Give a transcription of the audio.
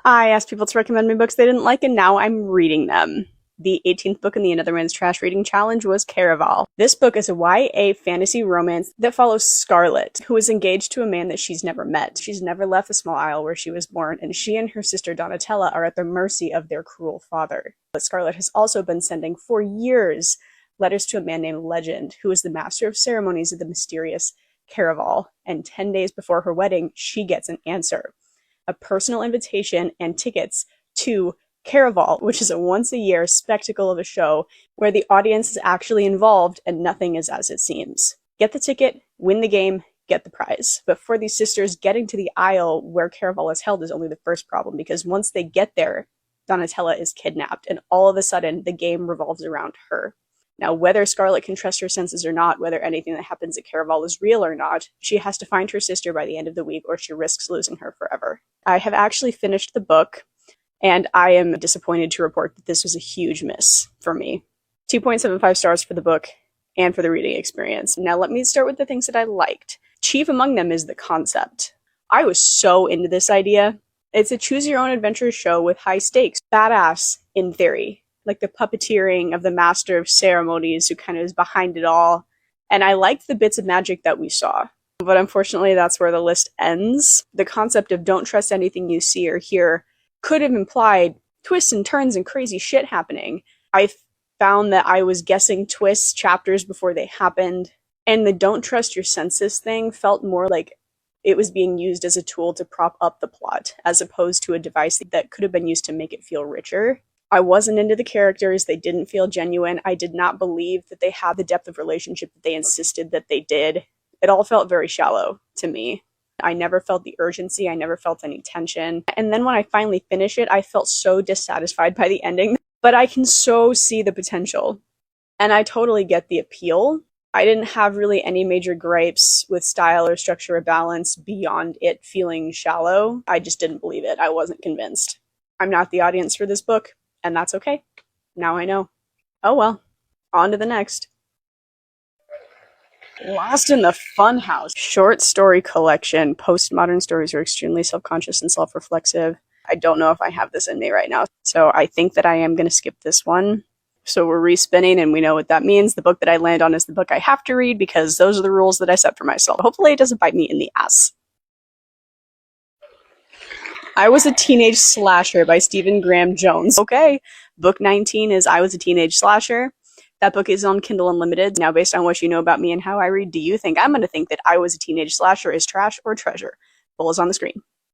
I asked people to recommend me books they didn't like, and now I'm reading them. The 18th book in the Another Man's Trash Reading Challenge was Caraval. This book is a YA fantasy romance that follows Scarlett, who is engaged to a man that she's never met. She's never left the small isle where she was born, and she and her sister Donatella are at the mercy of their cruel father. But Scarlett has also been sending, for years, letters to a man named Legend, who is the master of ceremonies of the mysterious Caraval, and 10 days before her wedding, she gets an answer. A personal invitation and tickets to Caraval, which is a once-a-year spectacle of a show where the audience is actually involved and nothing is as it seems. Get the ticket, win the game, get the prize. But for these sisters, getting to the isle where Caraval is held is only the first problem, because once they get there, Donatella is kidnapped, and all of a sudden, the game revolves around her. Now, whether Scarlett can trust her senses or not, whether anything that happens at Caraval is real or not, she has to find her sister by the end of the week or she risks losing her forever. I have actually finished the book, and I am disappointed to report that this was a huge miss for me. 2.75 stars for the book and for the reading experience. Now, let me start with the things that I liked. Chief among them is the concept. I was so into this idea. It's a choose-your-own-adventure show with high stakes. Badass, in theory. Like the puppeteering of the master of ceremonies who kind of is behind it all. And I liked the bits of magic that we saw. But unfortunately, that's where the list ends. The concept of don't trust anything you see or hear could have implied twists and turns and crazy shit happening. I found that I was guessing twists chapters before they happened. And the don't trust your senses thing felt more like it was being used as a tool to prop up the plot, as opposed to a device that could have been used to make it feel richer. I wasn't into the characters. They didn't feel genuine. I did not believe that they had the depth of relationship that they insisted that they did. It all felt very shallow to me. I never felt the urgency. I never felt any tension. And then when I finally finished it, I felt so dissatisfied by the ending. But I can so see the potential. And I totally get the appeal. I didn't have really any major gripes with style or structure or balance beyond it feeling shallow. I just didn't believe it. I wasn't convinced. I'm not the audience for this book. And that's okay. Now I know. Oh well. On to the next. Lost in the Funhouse. Short story collection. Postmodern stories are extremely self-conscious and self-reflexive. I don't know if I have this in me right now. So I think that I am going to skip this one. So we're respinning and we know what that means. The book that I land on is the book I have to read because those are the rules that I set for myself. Hopefully it doesn't bite me in the ass. I Was a Teenage Slasher by Stephen Graham Jones. Okay, book 19 is I Was a Teenage Slasher. That book is on Kindle Unlimited. Now, based on what you know about me and how I read, do you think I'm going to think that I Was a Teenage Slasher is trash or treasure? Poll is on the screen.